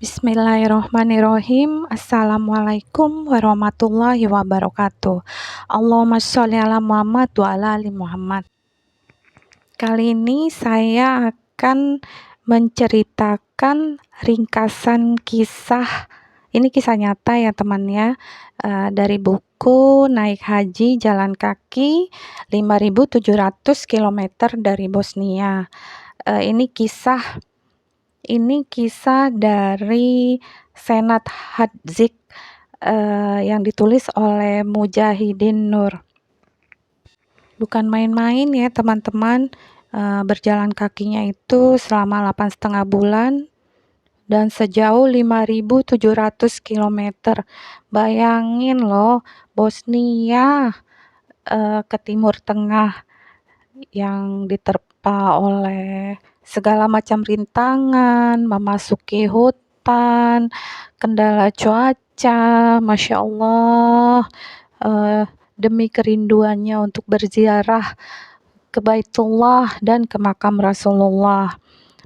Bismillahirrohmanirrohim. Assalamualaikum warahmatullahi wabarakatuh. Allahumma sholli ala Muhammad wa ala ali Muhammad. Kali ini saya akan menceritakan ringkasan kisah. Ini kisah nyata ya teman ya, dari buku Naik Haji Jalan Kaki 5.700 km dari Bosnia. Ini kisah dari Senad Hadzik yang ditulis oleh Mujahidin Nur. Bukan main-main ya teman-teman, berjalan kakinya itu selama 8,5 bulan dan sejauh 5.700 km. Bayangin loh, Bosnia ke Timur Tengah yang diterpa oleh segala macam rintangan, memasuki hutan, kendala cuaca, Masya Allah, demi kerinduannya untuk berziarah ke Baitullah dan ke makam Rasulullah,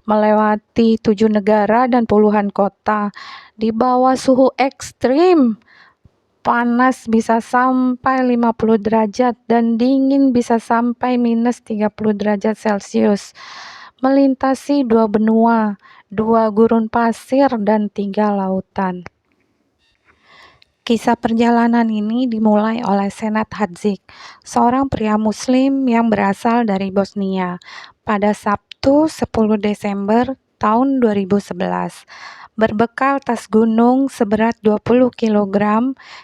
melewati 7 negara dan puluhan kota, di bawah suhu ekstrim. Panas bisa sampai 50 derajat dan dingin bisa sampai minus 30 derajat Celcius. Melintasi 2 benua, 2 gurun pasir dan 3 lautan. Kisah perjalanan ini dimulai oleh Senad Hadzik, seorang pria muslim yang berasal dari Bosnia, pada Sabtu 10 Desember tahun 2011. Berbekal tas gunung seberat 20 kg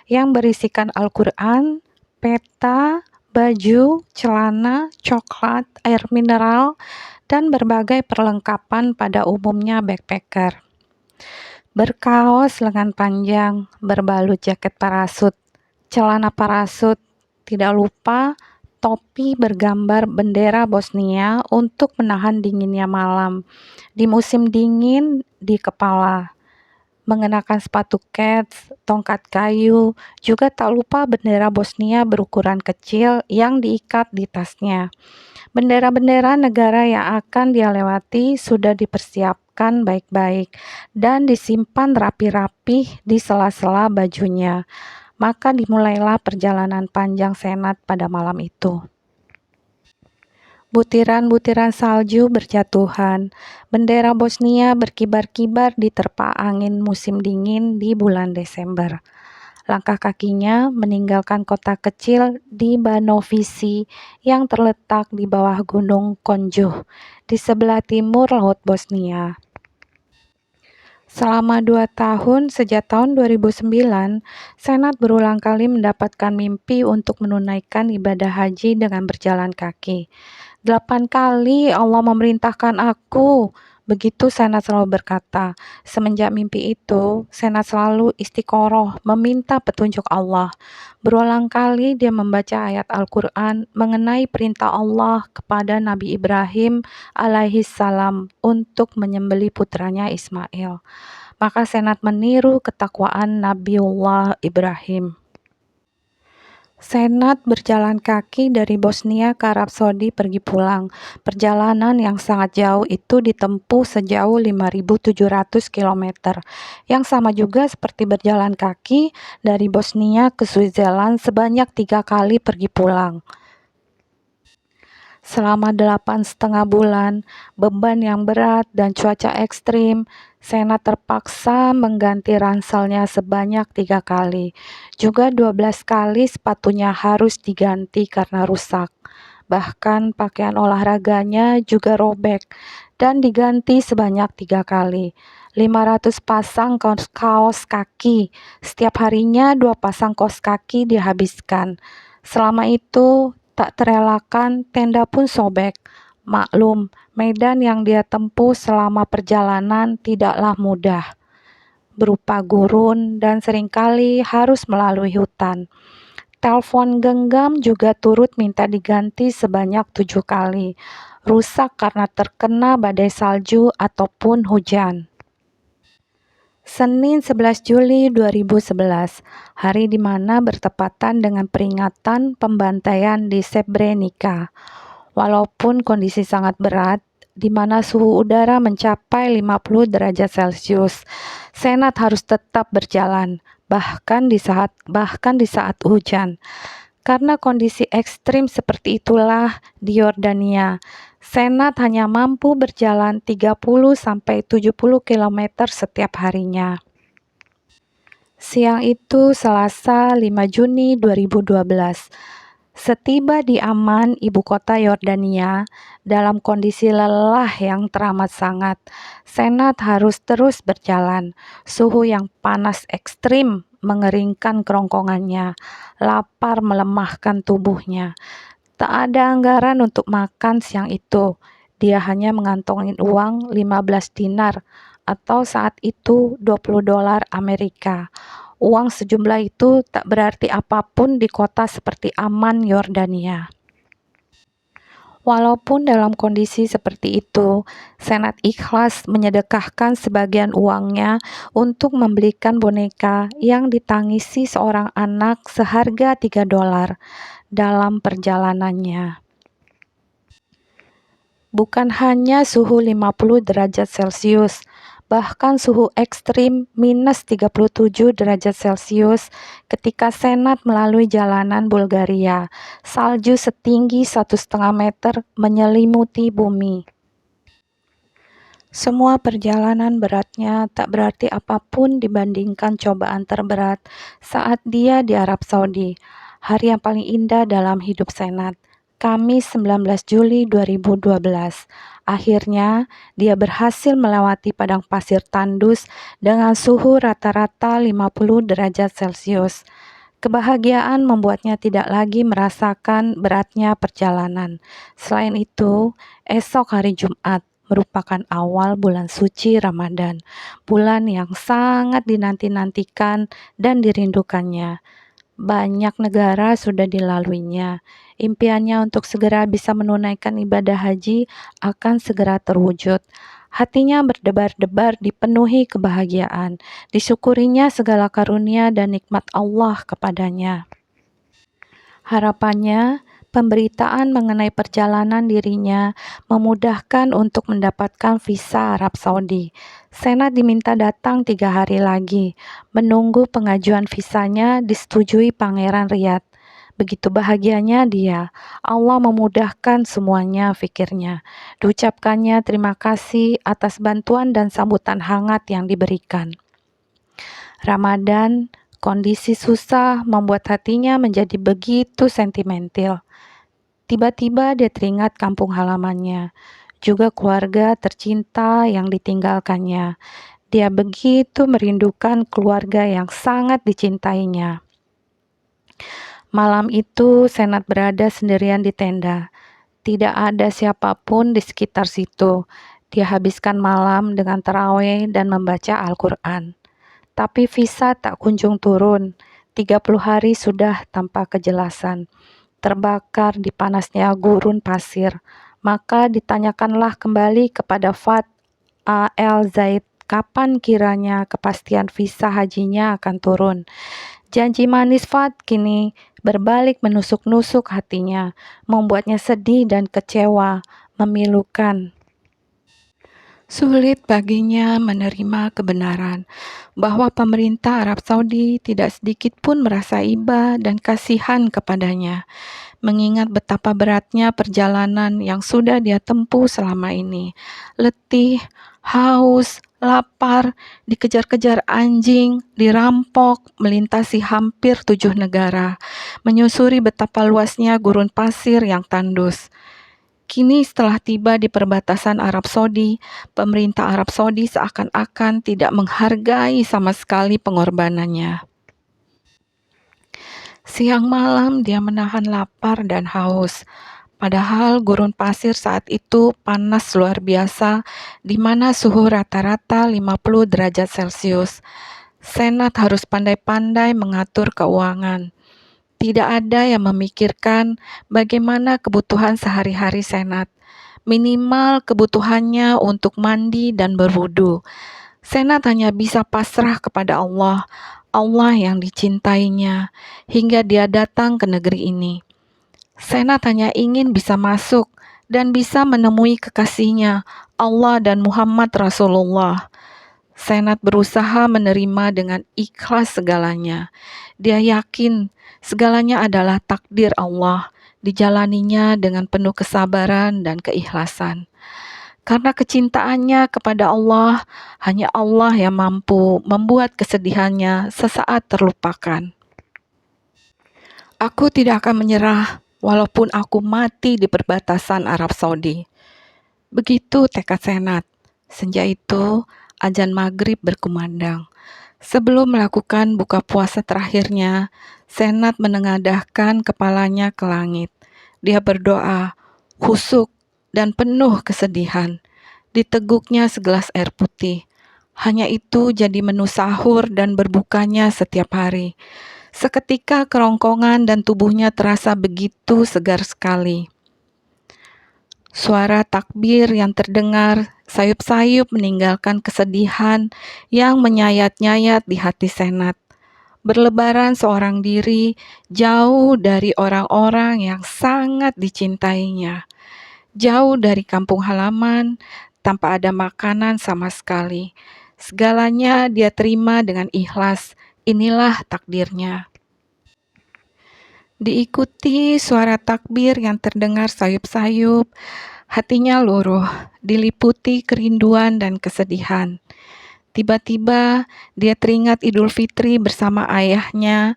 yang berisikan Al-Quran, peta, baju, celana, coklat, air mineral, dan berbagai perlengkapan pada umumnya backpacker. Berkaos lengan panjang, berbalut jaket parasut, celana parasut, tidak lupa topi bergambar bendera Bosnia untuk menahan dinginnya malam di musim dingin di kepala. Mengenakan sepatu kets, tongkat kayu, juga tak lupa bendera Bosnia berukuran kecil yang diikat di tasnya. Bendera-bendera negara yang akan dia lewati sudah dipersiapkan baik-baik dan disimpan rapi-rapi di sela-sela bajunya. Maka dimulailah perjalanan panjang Senad pada malam itu. Butiran-butiran salju berjatuhan. Bendera Bosnia berkibar-kibar diterpa angin musim dingin di bulan Desember. Langkah kakinya meninggalkan kota kecil di Banovici yang terletak di bawah gunung Konjuh, di sebelah timur laut Bosnia. Selama 2 tahun, sejak tahun 2009, Senad berulang kali mendapatkan mimpi untuk menunaikan ibadah haji dengan berjalan kaki. 8 kali Allah memerintahkan aku. Begitu Senad selalu berkata. Semenjak mimpi itu, Senad selalu istiqoroh meminta petunjuk Allah. Berulang kali dia membaca ayat Al-Quran mengenai perintah Allah kepada Nabi Ibrahim alaihissalam untuk menyembelih putranya Ismail. Maka Senad meniru ketakwaan Nabiullah Ibrahim. Senad berjalan kaki dari Bosnia ke Arab Saudi pergi pulang. Perjalanan yang sangat jauh itu ditempuh sejauh 5.700 km, yang sama juga seperti berjalan kaki dari Bosnia ke Switzerland sebanyak 3 kali pergi pulang. Selama 8,5 bulan, beban yang berat dan cuaca ekstrim, Senad terpaksa mengganti ranselnya sebanyak 3 kali. Juga 12 kali sepatunya harus diganti karena rusak. Bahkan pakaian olahraganya juga robek dan diganti sebanyak 3 kali. 500 pasang kaos kaki. Setiap harinya 2 pasang kaos kaki dihabiskan. Selama itu tak terelakkan tenda pun sobek. Maklum, medan yang dia tempuh selama perjalanan tidaklah mudah, berupa gurun dan seringkali harus melalui hutan. Telepon genggam juga turut minta diganti sebanyak 7 kali. Rusak karena terkena badai salju ataupun hujan. Senin 11 Juli 2011, hari di mana bertepatan dengan peringatan pembantaian di Srebrenica. Walaupun kondisi sangat berat, di mana suhu udara mencapai 50 derajat Celcius. Senat harus tetap berjalan, bahkan di saat hujan. Karena kondisi ekstrim seperti itulah di Yordania, Senat hanya mampu berjalan 30-70 km setiap harinya. Siang itu Selasa 5 Juni 2012. Setiba di Amman, ibu kota Yordania, dalam kondisi lelah yang teramat sangat, Senat harus terus berjalan. Suhu yang panas ekstrim mengeringkan kerongkongannya, lapar melemahkan tubuhnya. Tak ada anggaran untuk makan siang itu. Dia hanya mengantongi uang 15 dinar atau saat itu 20 dolar Amerika. Uang sejumlah itu tak berarti apapun di kota seperti Amman, Yordania. Walaupun dalam kondisi seperti itu, Senat ikhlas menyedekahkan sebagian uangnya untuk membelikan boneka yang ditangisi seorang anak seharga 3 dolar dalam perjalanannya. Bukan hanya suhu 50 derajat Celcius, bahkan suhu ekstrim minus 37 derajat Celcius ketika Senat melalui jalanan Bulgaria. Salju setinggi 1,5 meter menyelimuti bumi. Semua perjalanan beratnya tak berarti apapun dibandingkan cobaan terberat saat dia di Arab Saudi. Hari yang paling indah dalam hidup Senat. Kamis 19 Juli 2012. Akhirnya, dia berhasil melewati padang pasir tandus dengan suhu rata-rata 50 derajat Celcius. Kebahagiaan membuatnya tidak lagi merasakan beratnya perjalanan. Selain itu, esok hari Jumat merupakan awal bulan suci Ramadan, bulan yang sangat dinanti-nantikan dan dirindukannya. Banyak negara sudah dilaluinya. Impiannya untuk segera bisa menunaikan ibadah haji akan segera terwujud. Hatinya berdebar-debar dipenuhi kebahagiaan. Disyukurinya segala karunia dan nikmat Allah kepadanya. Harapannya, pemberitaan mengenai perjalanan dirinya memudahkan untuk mendapatkan visa Arab Saudi. Senat diminta datang 3 hari lagi, menunggu pengajuan visanya disetujui Pangeran Riyadh. Begitu bahagianya dia, Allah memudahkan semuanya, pikirnya. Diucapkannya terima kasih atas bantuan dan sambutan hangat yang diberikan. Ramadan, kondisi susah membuat hatinya menjadi begitu sentimental. Tiba-tiba dia teringat kampung halamannya, juga keluarga tercinta yang ditinggalkannya. Dia begitu merindukan keluarga yang sangat dicintainya. Malam itu Senat berada sendirian di tenda. Tidak ada siapapun di sekitar situ. Dia habiskan malam dengan tarawih dan membaca Al-Quran. Tapi visa tak kunjung turun. 30 hari sudah tanpa kejelasan. Terbakar di panasnya gurun pasir. Maka ditanyakanlah kembali kepada Fat Al Zaid kapan kiranya kepastian visa hajinya akan turun. Janji manis Fat kini berbalik menusuk-nusuk hatinya, membuatnya sedih dan kecewa, memilukan. Sulit baginya menerima kebenaran bahwa pemerintah Arab Saudi tidak sedikit pun merasa iba dan kasihan kepadanya, mengingat betapa beratnya perjalanan yang sudah dia tempuh selama ini. Letih, haus, lapar, dikejar-kejar anjing, dirampok, melintasi hampir 7 negara, menyusuri betapa luasnya gurun pasir yang tandus. Kini setelah tiba di perbatasan Arab Saudi, pemerintah Arab Saudi seakan-akan tidak menghargai sama sekali pengorbanannya. Siang malam dia menahan lapar dan haus. Padahal gurun pasir saat itu panas luar biasa, di mana suhu rata-rata 50 derajat Celcius. Senat harus pandai-pandai mengatur keuangan. Tidak ada yang memikirkan bagaimana kebutuhan sehari-hari Senat. Minimal kebutuhannya untuk mandi dan berwudu. Senat hanya bisa pasrah kepada Allah, Allah yang dicintainya, hingga dia datang ke negeri ini. Senat hanya ingin bisa masuk dan bisa menemui kekasihnya, Allah dan Muhammad Rasulullah. Senat berusaha menerima dengan ikhlas segalanya. Dia yakin segalanya adalah takdir Allah, dijalaninya dengan penuh kesabaran dan keikhlasan. Karena kecintaannya kepada Allah, hanya Allah yang mampu membuat kesedihannya sesaat terlupakan. Aku tidak akan menyerah walaupun aku mati di perbatasan Arab Saudi. Begitu tekad Senat. Senja itu, azan maghrib berkumandang. Sebelum melakukan buka puasa terakhirnya, Senat menengadahkan kepalanya ke langit. Dia berdoa, khusyuk dan penuh kesedihan. Diteguknya segelas air putih. Hanya itu jadi menu sahur dan berbukanya setiap hari. Seketika kerongkongan dan tubuhnya terasa begitu segar sekali. Suara takbir yang terdengar sayup-sayup meninggalkan kesedihan yang menyayat-nyayat di hati Senat. Berlebaran seorang diri jauh dari orang-orang yang sangat dicintainya. Jauh dari kampung halaman, tanpa ada makanan sama sekali. Segalanya dia terima dengan ikhlas. Inilah takdirnya. Diikuti suara takbir yang terdengar sayup-sayup, hatinya luruh, diliputi kerinduan dan kesedihan. Tiba-tiba dia teringat Idul Fitri bersama ayahnya,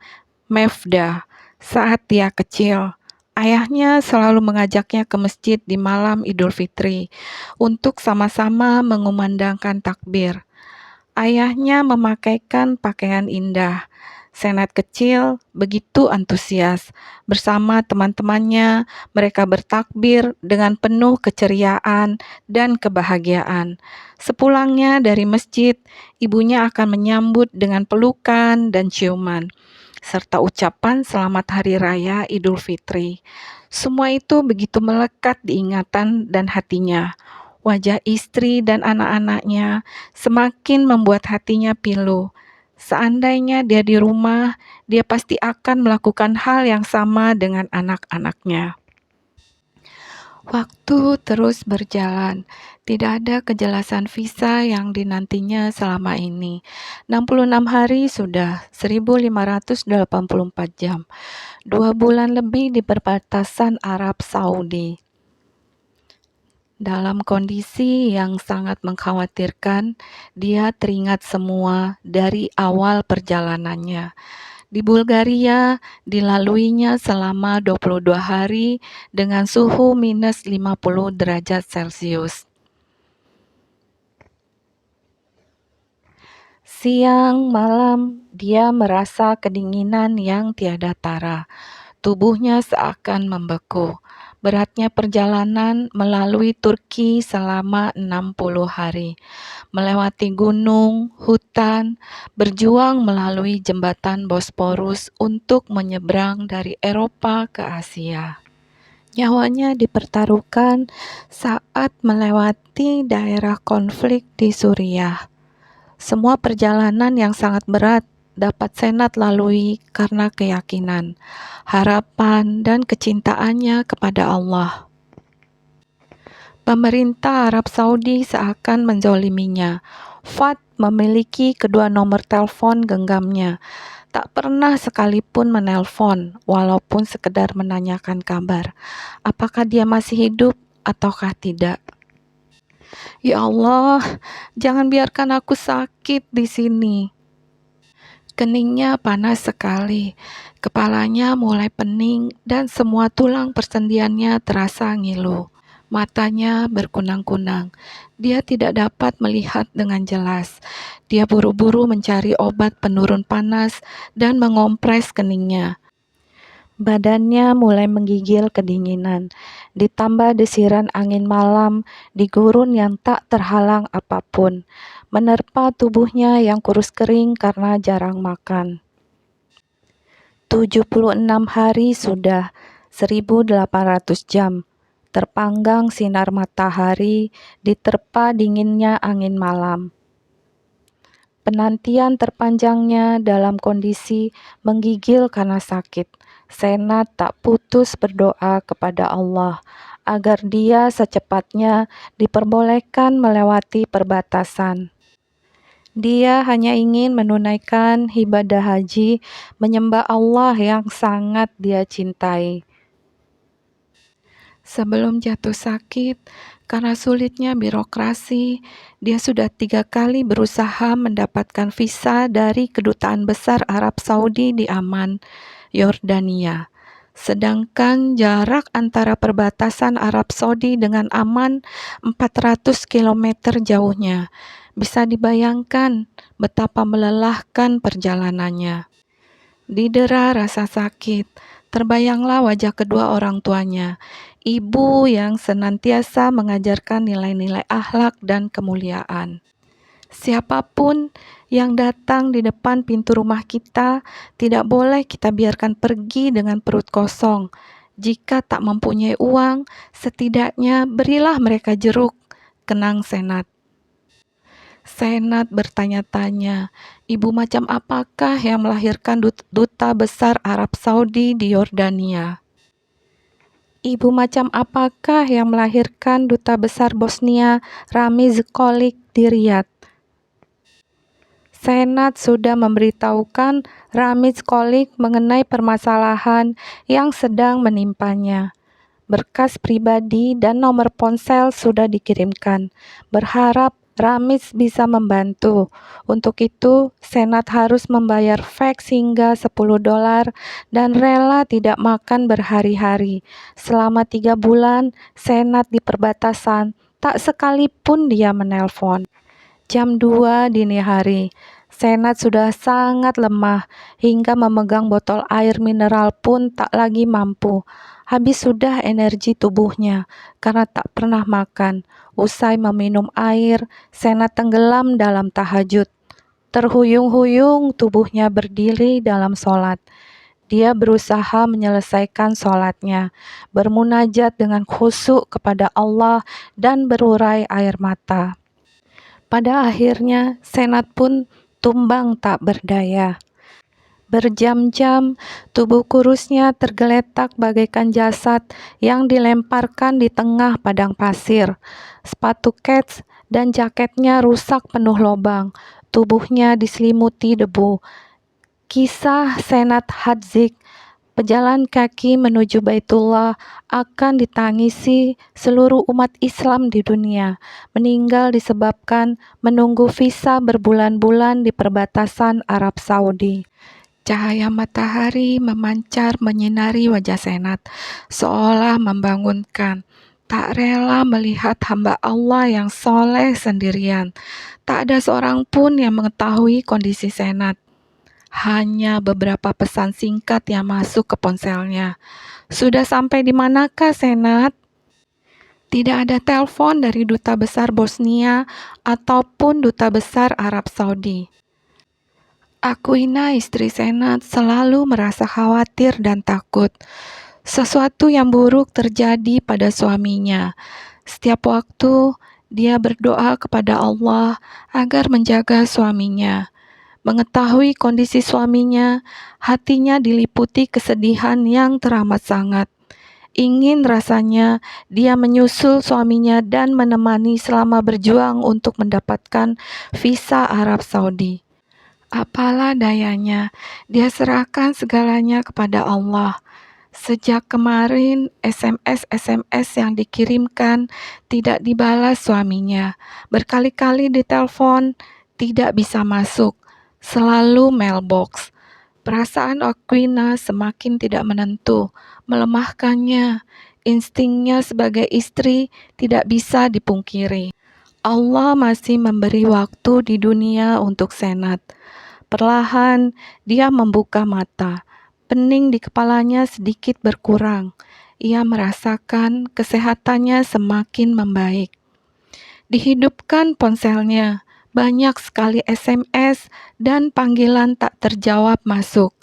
Mefda, saat dia kecil. Ayahnya selalu mengajaknya ke masjid di malam Idul Fitri untuk sama-sama mengumandangkan takbir. Ayahnya memakaikan pakaian indah. Senat kecil begitu antusias. Bersama teman-temannya, mereka bertakbir dengan penuh keceriaan dan kebahagiaan. Sepulangnya dari masjid, ibunya akan menyambut dengan pelukan dan ciuman, serta ucapan selamat hari raya Idul Fitri. Semua itu begitu melekat di ingatan dan hatinya. Wajah istri dan anak-anaknya semakin membuat hatinya pilu. Seandainya dia di rumah, dia pasti akan melakukan hal yang sama dengan anak-anaknya. Waktu terus berjalan, tidak ada kejelasan visa yang dinantinya selama ini. 66 hari sudah, 1584 jam, 2 bulan lebih di perbatasan Arab Saudi. Dalam kondisi yang sangat mengkhawatirkan, dia teringat semua dari awal perjalanannya. Di Bulgaria, dilaluinya selama 22 hari dengan suhu minus 50 derajat Celcius. Siang malam, dia merasa kedinginan yang tiada tara. Tubuhnya seakan membeku. Beratnya perjalanan melalui Turki selama 60 hari. Melewati gunung, hutan, berjuang melalui jembatan Bosporus untuk menyeberang dari Eropa ke Asia. Nyawanya dipertaruhkan saat melewati daerah konflik di Suriah. Semua perjalanan yang sangat berat dapat Senat lalui karena keyakinan, harapan, dan kecintaannya kepada Allah. Pemerintah Arab Saudi seakan menzoliminya. Fad memiliki kedua nomor telepon genggamnya. Tak pernah sekalipun menelpon, walaupun sekedar menanyakan kabar. Apakah dia masih hidup ataukah tidak? Ya Allah, jangan biarkan aku sakit di sini. Keningnya panas sekali, kepalanya mulai pening dan semua tulang persendiannya terasa ngilu. Matanya berkunang-kunang. Dia tidak dapat melihat dengan jelas. Dia buru-buru mencari obat penurun panas dan mengompres keningnya. Badannya mulai menggigil kedinginan, ditambah desiran angin malam di gurun yang tak terhalang apapun, menerpa tubuhnya yang kurus kering karena jarang makan. 76 hari sudah, 1800 jam, terpanggang sinar matahari, diterpa dinginnya angin malam. Penantian terpanjangnya dalam kondisi menggigil karena sakit. Senat tak putus berdoa kepada Allah agar dia secepatnya diperbolehkan melewati perbatasan. Dia hanya ingin menunaikan ibadah haji, menyembah Allah yang sangat dia cintai. Sebelum jatuh sakit, karena sulitnya birokrasi, dia sudah 3 kali berusaha mendapatkan visa dari Kedutaan Besar Arab Saudi di Amman, Yordania. Sedangkan jarak antara perbatasan Arab Saudi dengan Amman 400 km jauhnya. Bisa dibayangkan betapa melelahkan perjalanannya. Didera rasa sakit, terbayanglah wajah kedua orang tuanya, ibu yang senantiasa mengajarkan nilai-nilai akhlak dan kemuliaan. Siapapun yang datang di depan pintu rumah kita, tidak boleh kita biarkan pergi dengan perut kosong. Jika tak mempunyai uang, setidaknya berilah mereka jeruk, kenang Senat. Senat bertanya-tanya, ibu macam apakah yang melahirkan duta besar Arab Saudi di Yordania? Ibu macam apakah yang melahirkan duta besar Bosnia Ramiz Kolik di Riyadh? Senat sudah memberitahukan Ramiz Kolik mengenai permasalahan yang sedang menimpanya. Berkas pribadi dan nomor ponsel sudah dikirimkan. Berharap Ramiz bisa membantu. Untuk itu, Senat harus membayar fax hingga $10 dan rela tidak makan berhari-hari. Selama 3 bulan, Senat di perbatasan, tak sekalipun dia menelpon. Jam 2 dini hari, Senat sudah sangat lemah, hingga memegang botol air mineral pun tak lagi mampu. Habis sudah energi tubuhnya karena tak pernah makan. Usai meminum air, Senat tenggelam dalam tahajud. Terhuyung-huyung tubuhnya berdiri dalam sholat. Dia berusaha menyelesaikan sholatnya, bermunajat dengan khusyuk kepada Allah dan berurai air mata. Pada akhirnya, Senat pun tumbang tak berdaya. Berjam-jam, tubuh kurusnya tergeletak bagaikan jasad yang dilemparkan di tengah padang pasir. Sepatu kets dan jaketnya rusak penuh lubang. Tubuhnya diselimuti debu. Kisah Senat Hadzik, pejalan kaki menuju Baitullah, akan ditangisi seluruh umat Islam di dunia. Meninggal disebabkan menunggu visa berbulan-bulan di perbatasan Arab Saudi. Cahaya matahari memancar menyinari wajah Senat, seolah membangunkan. Tak rela melihat hamba Allah yang soleh sendirian. Tak ada seorang pun yang mengetahui kondisi Senat. Hanya beberapa pesan singkat yang masuk ke ponselnya. Sudah sampai di manakah, Senat? Tidak ada telepon dari duta besar Bosnia ataupun duta besar Arab Saudi. Aquina, istri Senat, selalu merasa khawatir dan takut. Sesuatu yang buruk terjadi pada suaminya. Setiap waktu, dia berdoa kepada Allah agar menjaga suaminya. Mengetahui kondisi suaminya, hatinya diliputi kesedihan yang teramat sangat. Ingin rasanya dia menyusul suaminya dan menemani selama berjuang untuk mendapatkan visa Arab Saudi. Apalah dayanya, dia serahkan segalanya kepada Allah. Sejak kemarin, SMS yang dikirimkan tidak dibalas suaminya. Berkali-kali ditelepon, tidak bisa masuk. Selalu mailbox. Perasaan Aquina semakin tidak menentu, melemahkannya. Instingnya sebagai istri tidak bisa dipungkiri. Allah masih memberi waktu di dunia untuk Senat. Perlahan, dia membuka mata. Pening di kepalanya sedikit berkurang. Ia merasakan kesehatannya semakin membaik. Dihidupkan ponselnya. Banyak sekali SMS dan panggilan tak terjawab masuk.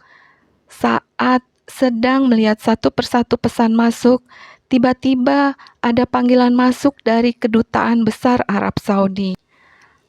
Saat sedang melihat satu persatu pesan masuk, tiba-tiba ada panggilan masuk dari Kedutaan Besar Arab Saudi.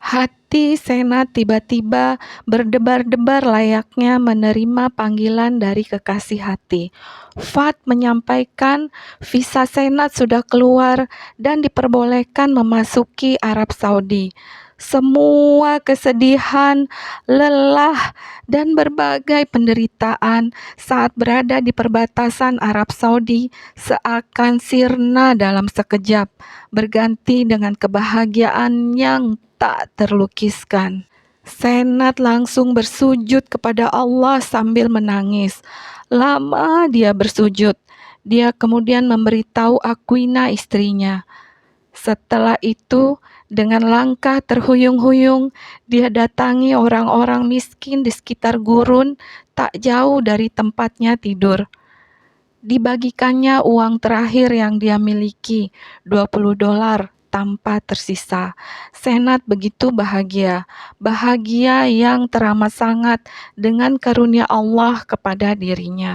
Hati Senat tiba-tiba berdebar-debar layaknya menerima panggilan dari kekasih hati. Fad menyampaikan visa Senat sudah keluar dan diperbolehkan memasuki Arab Saudi. Semua kesedihan, lelah, dan berbagai penderitaan saat berada di perbatasan Arab Saudi seakan sirna dalam sekejap, berganti dengan kebahagiaan yang tak terlukiskan. Senat langsung bersujud kepada Allah sambil menangis. Lama dia bersujud. Dia kemudian memberitahu Aquina istrinya. Setelah itu, dengan langkah terhuyung-huyung, dia datangi orang-orang miskin di sekitar gurun tak jauh dari tempatnya tidur. Dibagikannya uang terakhir yang dia miliki, $20 tanpa tersisa. Senat begitu bahagia, bahagia yang teramat sangat dengan karunia Allah kepada dirinya.